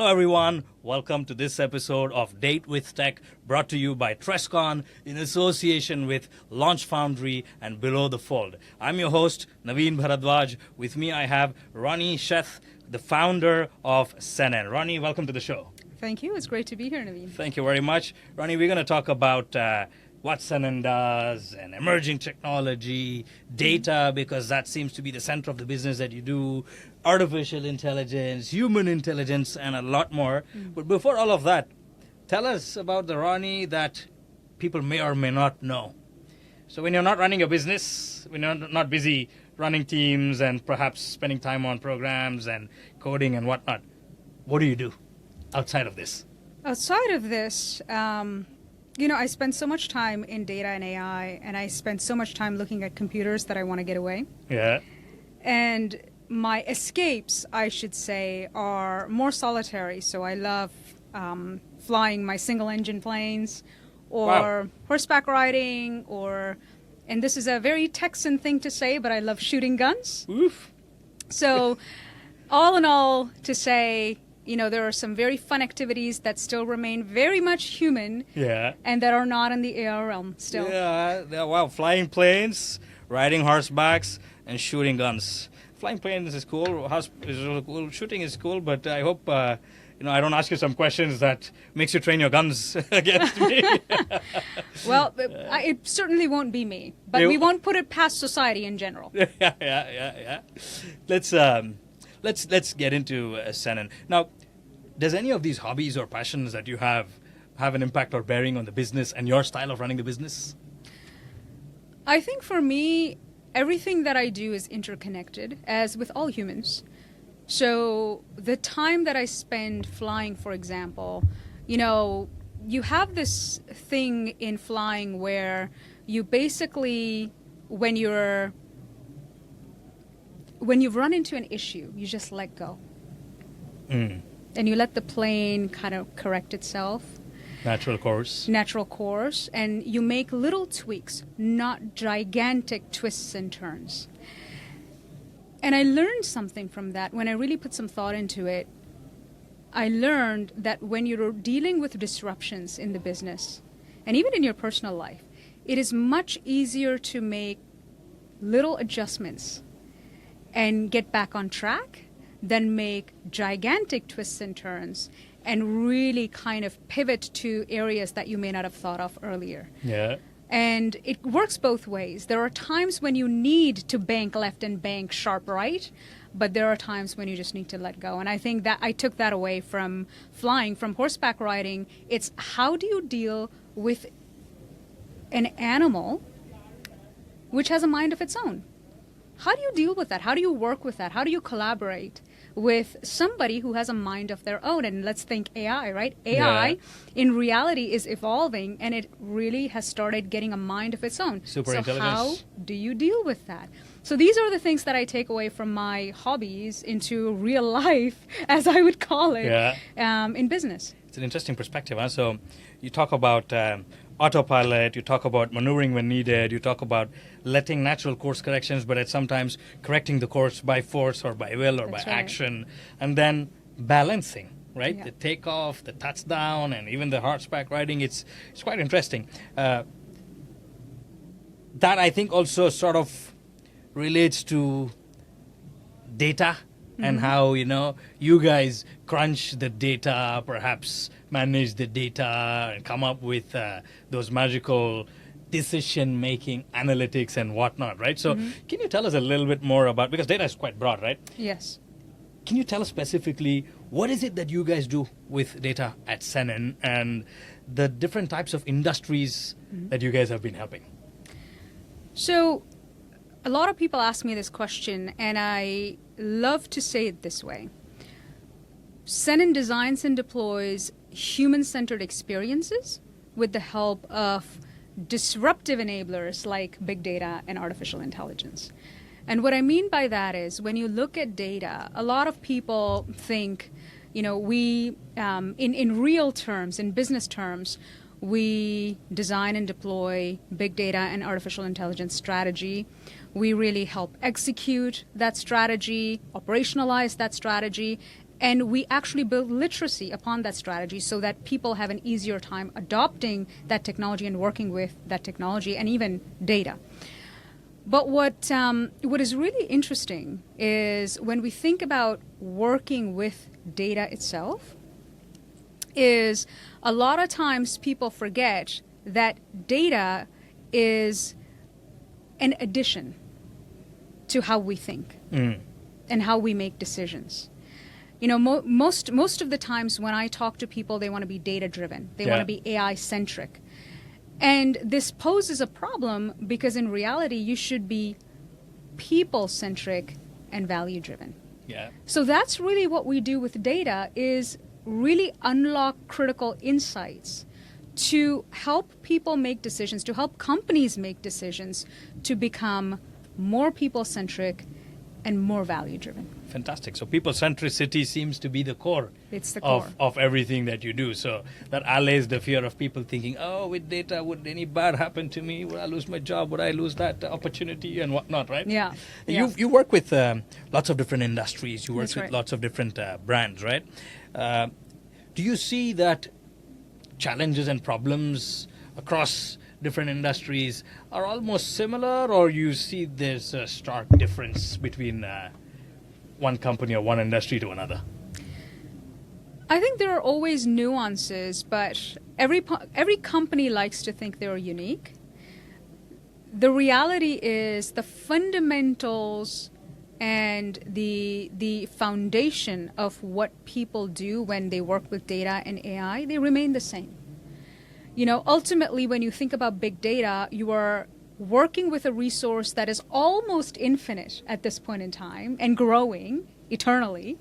Hello, everyone. Welcome to this episode of Date with Tech, brought to you by Trescon in association with Launch Foundry and Below the Fold. I'm your host, Naveen Bharadwaj. With me, I have Ronnie Sheth, the founder of SENEN. Ronnie, welcome to the show. Thank you. It's great to be here, Naveen. Thank you very much. Ronnie, we're going to talk about what SENEN does and emerging technology, data, because that seems to be the center of the business that you do, artificial intelligence, human intelligence, and a lot more. But before all of that, tell us about the Ronnie that people may or may not know. So when you're not running a business, when you're not busy running teams and perhaps spending time on programs and coding and whatnot, what do you do outside of this? Outside of this, I spend so much time in data and AI, and I spend so much time looking at computers that I want to get away. Yeah. And my escapes, I should say, are more solitary. So I love flying my single-engine planes, or horseback riding, and this is a very Texan thing to say, but I love shooting guns. Oof. So all in all, to say, there are some very fun activities that still remain very much human, and that are not in the AR realm still. Yeah, wow, flying planes, riding horsebacks, and shooting guns. Flying planes is cool, cool. Shooting is cool, but I hope I don't ask you some questions that makes you train your guns against me. Well, it certainly won't be me, but we won't put it past society in general. Yeah. Let's get into SENEN. Now, does any of these hobbies or passions that you have an impact or bearing on the business and your style of running the business? I think for me, everything that I do is interconnected, as with all humans. So the time that I spend flying, for example, you have this thing in flying where you basically, when you've run into an issue, you just let go. And you let the plane kind of correct itself. Natural course. And you make little tweaks, not gigantic twists and turns. And I learned something from that when I really put some thought into it. I learned that when you're dealing with disruptions in the business, and even in your personal life, it is much easier to make little adjustments and get back on track than make gigantic twists and turns and really kind of pivot to areas that you may not have thought of earlier. Yeah. And it works both ways. There are times when you need to bank left and bank sharp right, but there are times when you just need to let go. And I think that I took that away from flying, from horseback riding. It's how do you deal with an animal which has a mind of its own? How do you deal with that? How do you work with that? How do you collaborate with somebody who has a mind of their own? And let's think AI, right? AI in reality is evolving, and it really has started getting a mind of its own. Super intelligence. How do you deal with that? So these are the things that I take away from my hobbies into real life, as I would call it, in business. It's an interesting perspective. Huh? So you talk about autopilot, you talk about maneuvering when needed, you talk about letting natural course corrections, but at sometimes correcting the course by force or by will or by action, and then balancing, right? Yeah. The takeoff, the touchdown, and even the horseback riding. It's quite interesting. That I think also sort of relates to data and how, you guys crunch the data, perhaps manage the data and come up with those magical decision-making analytics and whatnot, right? So can you tell us a little bit more about, because data is quite broad, right? Yes. Can you tell us specifically what is it that you guys do with data at SENEN and the different types of industries that you guys have been helping? So a lot of people ask me this question, and I love to say it this way. SENEN designs and deploys human-centered experiences with the help of disruptive enablers like big data and artificial intelligence. And what I mean by that is when you look at data, a lot of people think, we, in real terms, in business terms, we design and deploy big data and artificial intelligence strategy. We really help execute that strategy, operationalize that strategy, And we actually build literacy upon that strategy so that people have an easier time adopting that technology and working with that technology and even data. But what is really interesting is when we think about working with data itself, is a lot of times people forget that data is an addition to how we think and how we make decisions. You know, most of the times when I talk to people, they want to be data-driven. They want to be AI-centric. And this poses a problem because in reality, you should be people-centric and value-driven. Yeah. So that's really what we do with data, is really unlock critical insights to help people make decisions, to help companies make decisions to become more people-centric and more value-driven. Fantastic. So people centricity seems to be the core, it's the core. Of everything that you do. So that allays the fear of people thinking, oh, with data, would any bad happen to me? Would I lose my job? Would I lose that opportunity and whatnot, right? Yeah. You work with lots of different industries. You work That's with right. lots of different brands, right? Do you see that challenges and problems across different industries are almost similar, or you see there's a stark difference between one company or one industry to another? I think there are always nuances, but every company likes to think they're unique. The reality is the fundamentals and the foundation of what people do when they work with data and AI, they remain the same. You know, ultimately, when you think about big data, you are working with a resource that is almost infinite at this point in time and growing eternally.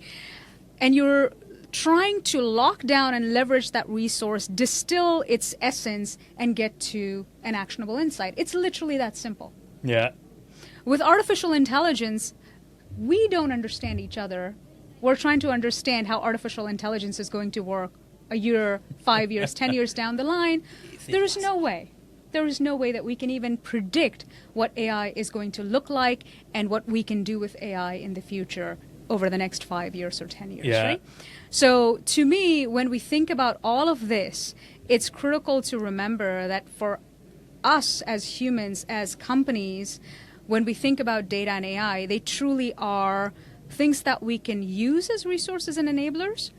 And you're trying to lock down and leverage that resource, distill its essence, and get to an actionable insight. It's literally that simple. Yeah. With artificial intelligence, we don't understand each other. We're trying to understand how artificial intelligence is going to work a year, 5 years, 10 years down the line. There is no way. There is no way that we can even predict what AI is going to look like and what we can do with AI in the future over the next 5 years or 10 years, right? So to me, when we think about all of this, it's critical to remember that for us as humans, as companies, when we think about data and AI, they truly are things that we can use as resources and enablers,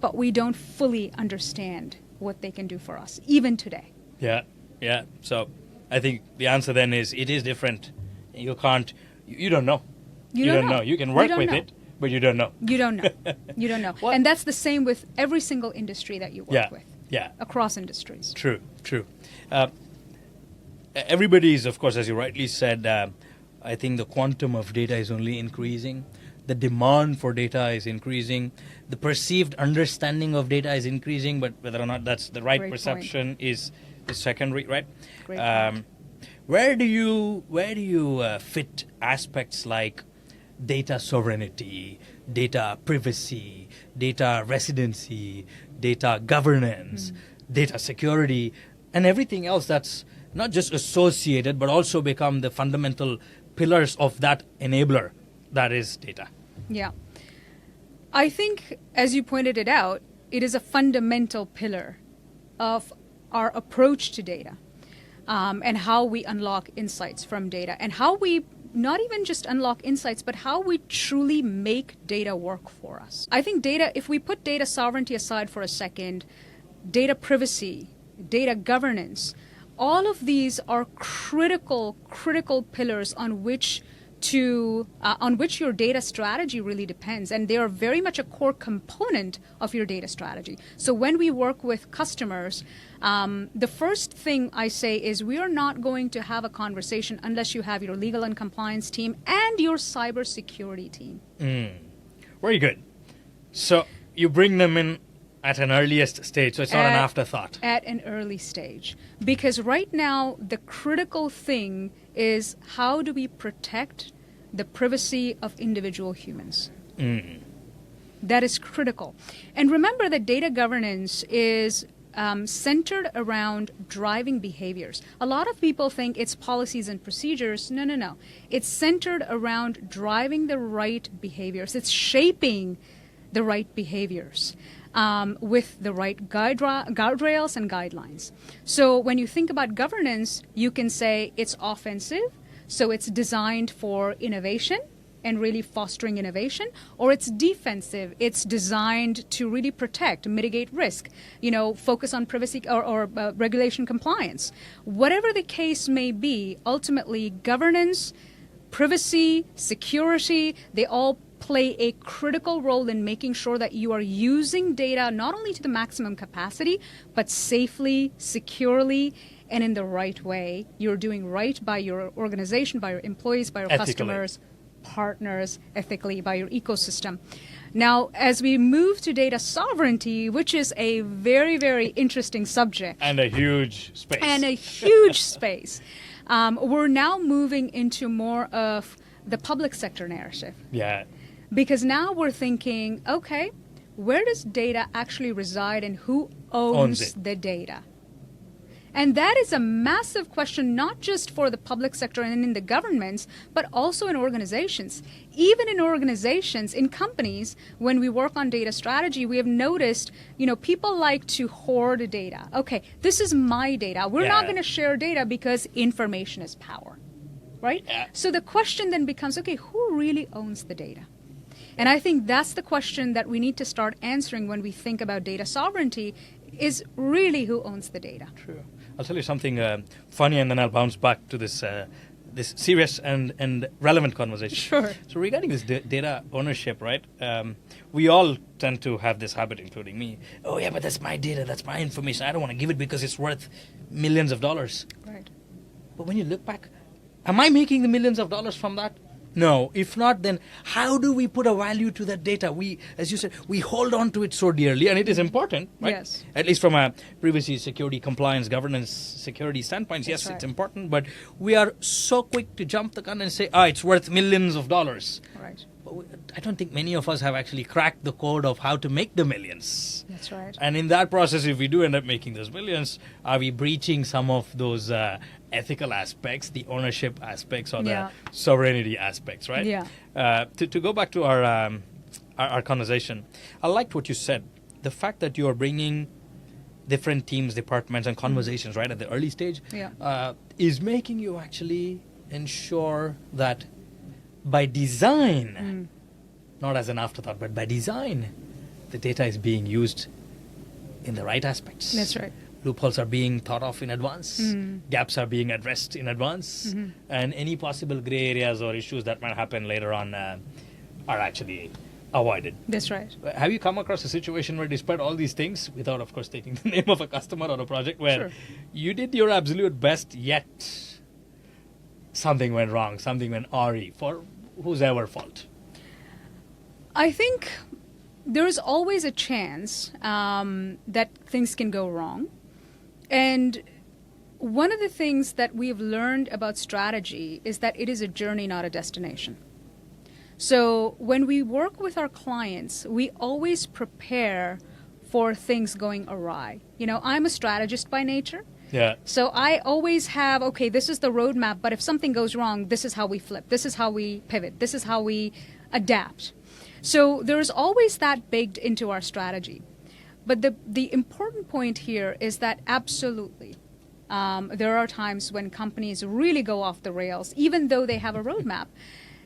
but we don't fully understand what they can do for us, even today. Yeah. So I think the answer then is it is different. You don't know. You don't know. You can work with it, but you don't know. You don't know. You don't know. And that's the same with every single industry that you work with. Yeah. Across industries. True. Everybody is, of course, as you rightly said, I think the quantum of data is only increasing. The demand for data is increasing. The perceived understanding of data is increasing, but whether or not that's the right perception is secondary, right? Great point. Where do you fit aspects like data sovereignty, data privacy, data residency, data governance, data security, and everything else that's not just associated but also become the fundamental pillars of that enabler that is data? Yeah. I think, as you pointed it out, it is a fundamental pillar of our approach to data, and how we unlock insights from data, and how we not even just unlock insights, but how we truly make data work for us. I think data, if we put data sovereignty aside for a second, data privacy, data governance, all of these are critical pillars on which your data strategy really depends, and they are very much a core component of your data strategy. So when we work with customers, the first thing I say is we are not going to have a conversation unless you have your legal and compliance team and your cybersecurity team. Very good. So you bring them in at an earliest stage, so it's not an afterthought. At an early stage. Because right now, the critical thing is how do we protect the privacy of individual humans? That is critical. And remember that data governance is centered around driving behaviors. A lot of people think it's policies and procedures. No. It's centered around driving the right behaviors. It's shaping the right behaviors, with the right guardrails and guidelines. So when you think about governance, you can say it's offensive, so it's designed for innovation and really fostering innovation, or it's defensive, it's designed to really protect, mitigate risk, focus on privacy or regulation compliance. Whatever the case may be, ultimately governance, privacy, security, they all play a critical role in making sure that you are using data not only to the maximum capacity, but safely, securely, and in the right way. You're doing right by your organization, by your employees, by your Ethically. customers, partners, ethically, by your ecosystem. Now, as we move to data sovereignty, which is a very, very interesting subject. And a huge space. We're now moving into more of the public sector narrative. Yeah. Because now we're thinking, okay, where does data actually reside and who owns the data? And that is a massive question, not just for the public sector and in the governments, but also in organizations. Even in organizations, in companies, when we work on data strategy, we have noticed, people like to hoard data. Okay, this is my data. We're not going to share data because information is power, right? Yeah. So the question then becomes, okay, who really owns the data? And I think that's the question that we need to start answering when we think about data sovereignty, is really who owns the data. True. I'll tell you something funny, and then I'll bounce back to this serious and relevant conversation. Sure. So regarding this data ownership, right? We all tend to have this habit, including me. Oh yeah, but that's my data, that's my information. I don't want to give it because it's worth millions of dollars. Right. But when you look back, am I making the millions of dollars from that? No. If not, then how do we put a value to that data? We, as you said, we hold on to it so dearly, and it is important, right? Yes. At least from a privacy, security, compliance, governance, security standpoint, yes, right. it's important. But we are so quick to jump the gun and say, it's worth millions of dollars. Right. But I don't think many of us have actually cracked the code of how to make the millions. That's right. And in that process, if we do end up making those millions, are we breaching some of those ethical aspects, the ownership aspects, or the sovereignty aspects, right? Yeah. To go back to our conversation, I liked what you said. The fact that you are bringing different teams, departments, and conversations right at the early stage is making you actually ensure that by design, not as an afterthought, but by design, the data is being used in the right aspects. That's right. Loopholes are being thought of in advance. Gaps are being addressed in advance. And any possible gray areas or issues that might happen later on are actually avoided. That's right. Have you come across a situation where, despite all these things, without, of course, taking the name of a customer or a project, where you did your absolute best, yet something went wrong, something went awry, for whose ever fault? I think there is always a chance that things can go wrong. And one of the things that we've learned about strategy is that it is a journey, not a destination. So when we work with our clients, we always prepare for things going awry. I'm a strategist by nature. Yeah. So I always have, okay, this is the roadmap, but if something goes wrong, this is how we flip. This is how we pivot. This is how we adapt. So there is always that baked into our strategy. But the important point here is that absolutely, there are times when companies really go off the rails, even though they have a roadmap.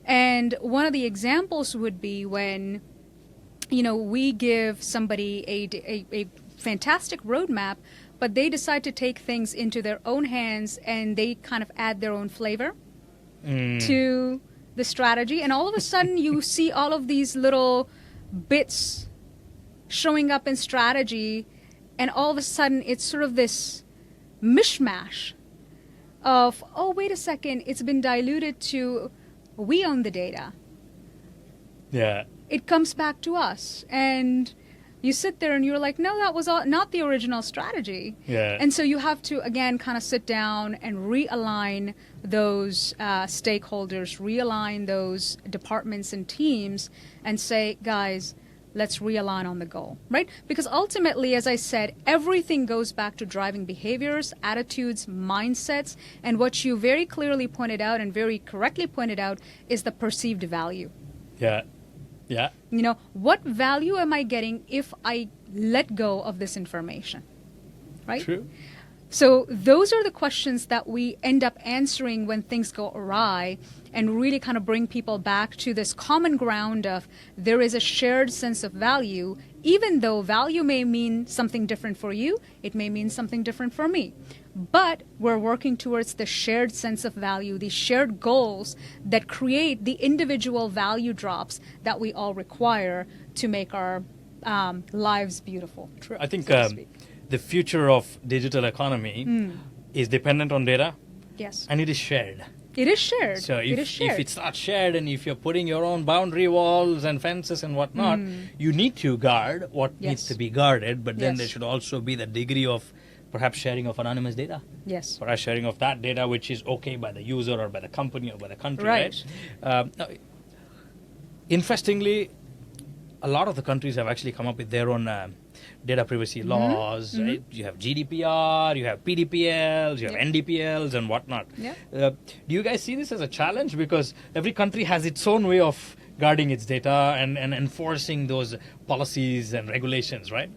And one of the examples would be when, we give somebody a fantastic roadmap, but they decide to take things into their own hands and they kind of add their own flavor to the strategy. And all of a sudden you see all of these little bits showing up in strategy, and all of a sudden it's sort of this mishmash of, oh, wait a second, it's been diluted to we own the data. Yeah. It comes back to us. And you sit there and you're like, no, that was not the original strategy. Yeah. And so you have to, again, kind of sit down and realign those stakeholders, realign those departments and teams, and say, guys, let's realign on the goal, right? Because ultimately, as I said, everything goes back to driving behaviors, attitudes, mindsets, and what you very clearly pointed out and very correctly pointed out is the perceived value. Yeah. Yeah. What value am I getting if I let go of this information? Right? True. So those are the questions that we end up answering when things go awry, and really kind of bring people back to this common ground of there is a shared sense of value, even though value may mean something different for you, it may mean something different for me. But we're working towards the shared sense of value, these shared goals that create the individual value drops that we all require to make our lives beautiful. True. I think so to speak. the future of digital economy is dependent on data, Yes. and it is shared. It is shared. So It is if shared. it's not shared, and if you're putting your own boundary walls and fences and whatnot, you need to guard what needs Yes. to be guarded, but then Yes. there should also be the degree of perhaps sharing of anonymous data. Yes. Perhaps sharing of that data which is okay by the user or by the company or by the country, Right. Now, interestingly, a lot of the countries have actually come up with their own data privacy laws, right? You have GDPR, you have PDPLs, you have Yep. NDPLs and whatnot. Yep. Do you guys see this as a challenge? Because every country has its own way of guarding its data and enforcing those policies and regulations, right?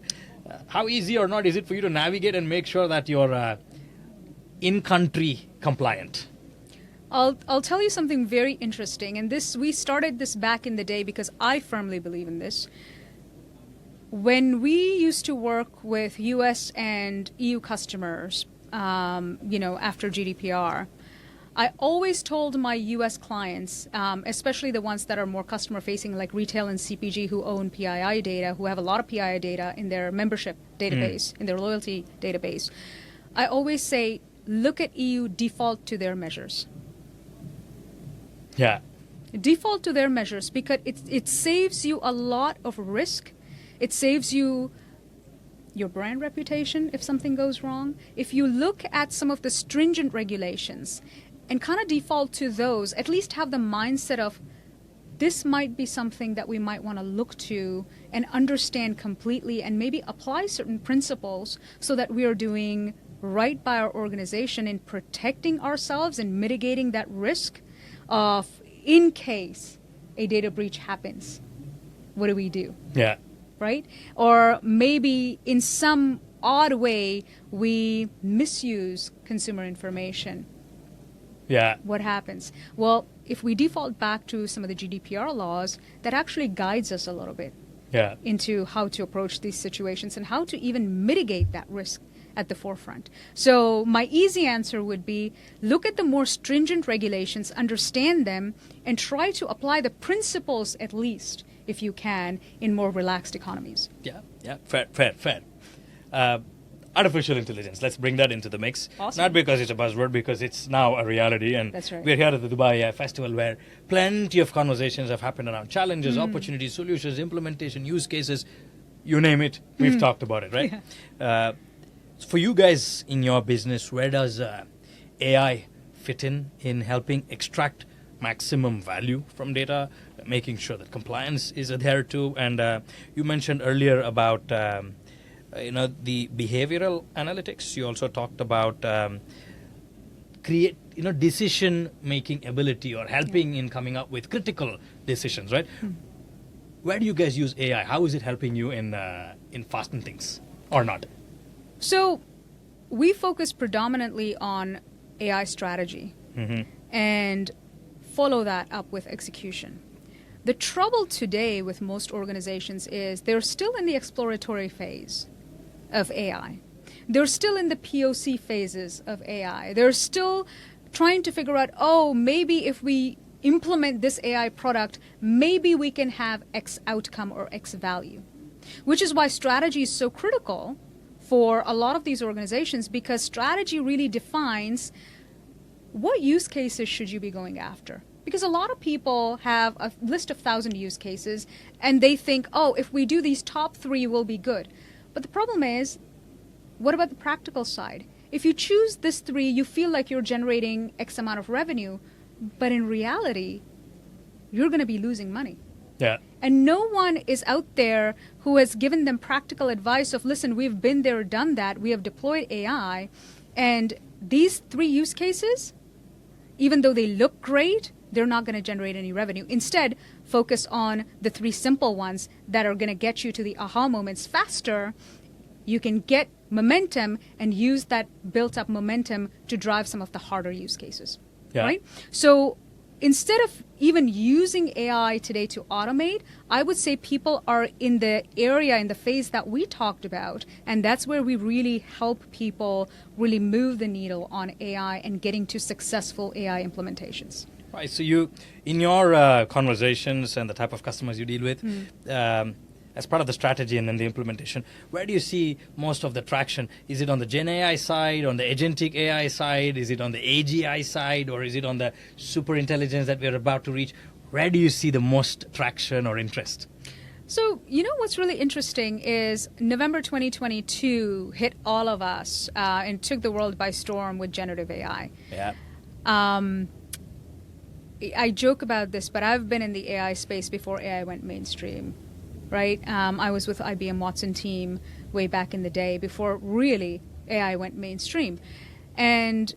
How easy or not is it for you to navigate and make sure that you're in-country compliant? I'll tell you something very interesting, and we started this back in the day because I firmly believe in this. When we used to work with US and EU customers, after GDPR, I always told my US clients, especially the ones that are more customer facing, like retail and CPG, who own PII data, who have a lot of PII data in their membership database, in their loyalty database, I always say, look at EU, default to their measures. Yeah. Default to their measures, because it saves you a lot of risk. It saves you your brand reputation if something goes wrong. If you look at some of the stringent regulations and kind of default to those, at least have the mindset of this might be something that we might want to look to and understand completely, and maybe apply certain principles so that we are doing right by our organization in protecting ourselves and mitigating that risk of, in case a data breach happens, what do we do? Yeah. Right? Or maybe in some odd way we misuse consumer information. Yeah. What happens? Well, if we default back to some of the GDPR laws, that actually guides us a little bit Yeah. into how to approach these situations and how to even mitigate that risk at the forefront. So my easy answer would be look at the more stringent regulations, understand them, and try to apply the principles, at least, if you can, in more relaxed economies. Yeah. Fair. Artificial intelligence, let's bring that into the mix. Awesome. Not because it's a buzzword, because it's now a reality. And That's right. we're here at the Dubai Festival, where plenty of conversations have happened around challenges, opportunities, solutions, implementation, use cases, you name it, we've talked about it, right? For you guys in your business, where does AI fit in helping extract maximum value from data, making sure that compliance is adhered to? And you mentioned earlier about the behavioral analytics. You also talked about decision making ability, or helping in coming up with critical decisions, right? Where do you guys use AI? How is it helping you in fasten things, or not? So we focus predominantly on AI strategy and follow that up with execution. The trouble today with most organizations is they're still in the exploratory phase of AI. They're still in the POC phases of AI. They're still trying to figure out, maybe if we implement this AI product, maybe we can have X outcome or X value. Which is why strategy is so critical for a lot of these organizations, because strategy really defines what use cases should you be going after. Because a lot of people have a list of 1,000 use cases and they think, if we do these top 3, we'll be good. But the problem is, what about the practical side? If you choose this 3, you feel like you're generating X amount of revenue, but in reality, you're going to be losing money. Yeah. And no one is out there who has given them practical advice of, listen, we've been there, done that, we have deployed AI, and these 3 use cases, even though they look great, they're not going to generate any revenue. Instead, focus on the 3 simple ones that are going to get you to the aha moments faster. You can get momentum and use that built up momentum to drive some of the harder use cases. Yeah. Right? So instead of even using AI today to automate, I would say people are in the area, in the phase that we talked about, and that's where we really help people really move the needle on AI and getting to successful AI implementations. Right. So you, in your conversations and the type of customers you deal with, as part of the strategy and then the implementation, where do you see most of the traction? Is it on the Gen AI side, on the agentic AI side? Is it on the AGI side, or is it on the super intelligence that we're about to reach? Where do you see the most traction or interest? So, what's really interesting is November 2022 hit all of us and took the world by storm with generative AI. Yeah. I joke about this, but I've been in the AI space before AI went mainstream. Right? I was with IBM Watson team way back in the day before really AI went mainstream. And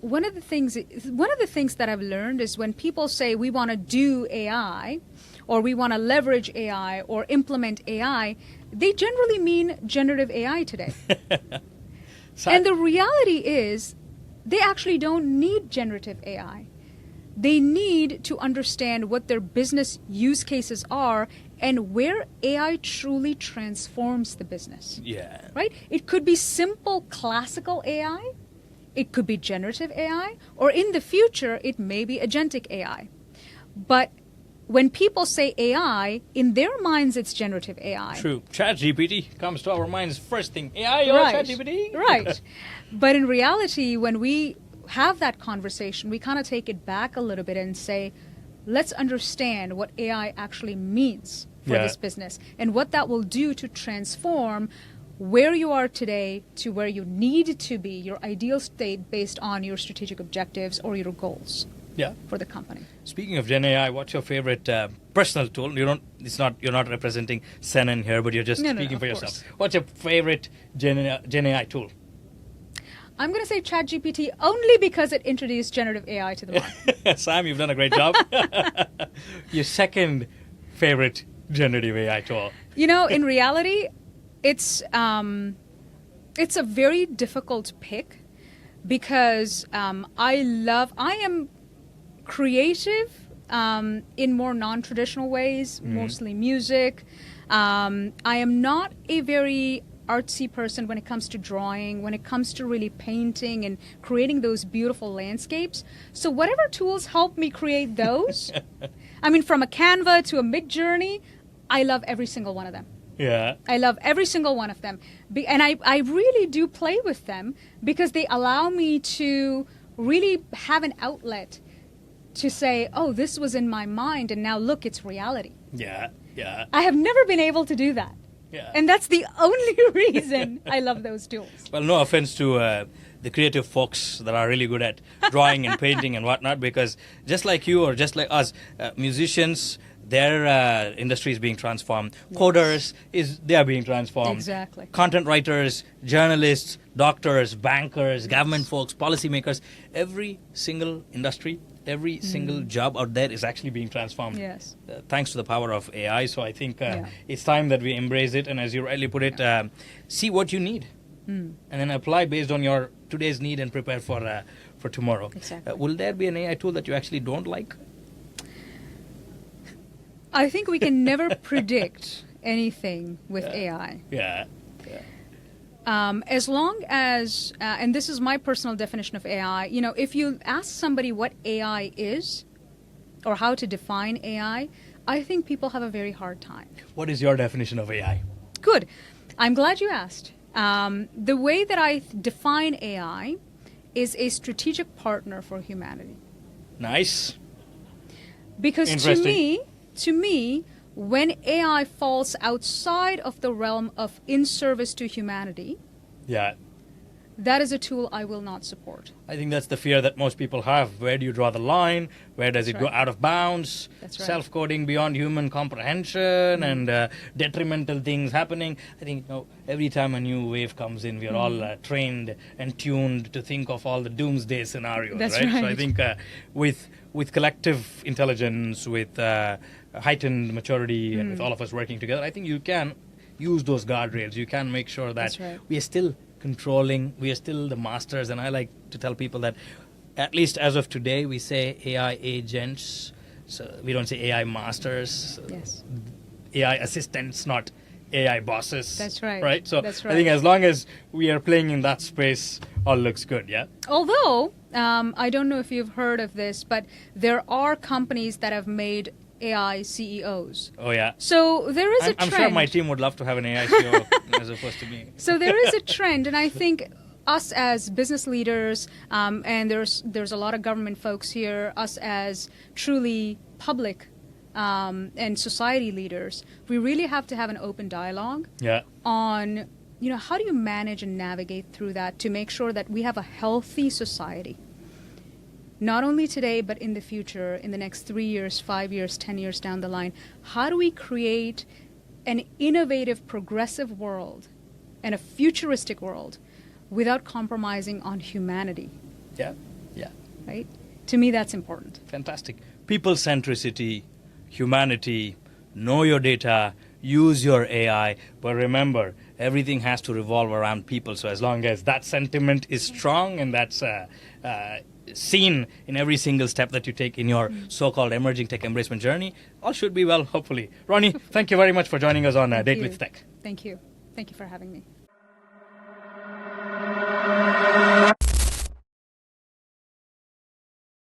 one of the things that I've learned is when people say we want to do AI or we want to leverage AI or implement AI, they generally mean generative AI today. And the reality is they actually don't need generative AI. They need to understand what their business use cases are and where AI truly transforms the business. Yeah. Right? It could be simple classical AI, it could be generative AI, or in the future, it may be agentic AI. But when people say AI, in their minds, it's generative AI. True. ChatGPT comes to our minds first thing. AI or Right. ChatGPT? Right. But in reality, when we have that conversation, we kind of take it back a little bit and say, let's understand what AI actually means for this business and what that will do to transform where you are today to where you need to be, your ideal state based on your strategic objectives or your goals for the company. Speaking of Gen AI, what's your favorite personal tool? You're not representing SENEN here, but you're just speaking for yourself. Course. What's your favorite Gen AI tool? I'm going to say ChatGPT only because it introduced generative AI to the market. Sam, you've done a great job. Your second favorite generative AI tool? In reality, it's a very difficult pick because I am creative in more non-traditional ways, mostly music. I am not a very artsy person when it comes to drawing, when it comes to really painting and creating those beautiful landscapes. So whatever tools help me create those, from a Canva to a Midjourney, I love every single one of them. Yeah. I love every single one of them. And I really do play with them because they allow me to really have an outlet to say, oh, this was in my mind and now look, it's reality. Yeah. I have never been able to do that. Yeah. And that's the only reason I love those tools. Well, no offense to the creative folks that are really good at drawing and painting and whatnot, because just like you or just like us, musicians, their industry is being transformed. Yes. Coders, they are being transformed. Exactly. Content writers, journalists, doctors, bankers, government folks, policymakers, every single industry, every single job out there is actually being transformed. Yes. Thanks to the power of AI. So I think it's time that we embrace it. And as you rightly put it, see what you need. And then apply based on your today's need and prepare for tomorrow. Exactly. Will there be an AI tool that you actually don't like? I think we can never predict anything with AI. Yeah. As long as, and this is my personal definition of AI, if you ask somebody what AI is or how to define AI, I think people have a very hard time. What is your definition of AI? Good. I'm glad you asked. The way that I define AI is a strategic partner for humanity. Nice. Because to me, when AI falls outside of the realm of in service to humanity, that is a tool I will not support. I think that's the fear that most people have. Where do you draw the line? Where does it That's go right. out of bounds? That's right. Self-coding beyond human comprehension and detrimental things happening. I think every time a new wave comes in, we are all trained and tuned to think of all the doomsday scenarios. That's right? So I right. think with collective intelligence, with heightened maturity, and with all of us working together, I think you can use those guardrails. You can make sure that That's right. we are still controlling, we are still the masters. And I like to tell people that at least as of today, we say AI agents, so we don't say AI masters, Yes. AI assistants, not AI bosses. That's right. Right? So That's I think right. as long as we are playing in that space, all looks good, yeah? Although, I don't know if you've heard of this, but there are companies that have made AI CEOs. Oh, yeah. So there is a I'm trend. sure my team would love to have an AI CEO as opposed to me. So there is a trend, and I think us as business leaders, and there's a lot of government folks here, us as truly public and society leaders, we really have to have an open dialogue Yeah. on, how do you manage and navigate through that to make sure that we have a healthy society? Not only today, but in the future, in the next 3 years, 5 years, 10 years down the line. How do we create an innovative, progressive world and a futuristic world without compromising on humanity, Yeah. Yeah. right? To me, that's important. Fantastic. People centricity, humanity, know your data, use your AI, but remember, everything has to revolve around people. So as long as that sentiment is strong and that's seen in every single step that you take in your so-called emerging tech embracement journey, all should be well, hopefully. Ronnie, thank you very much for joining us on Thank Date you. with Tech. Thank you. Thank you for having me.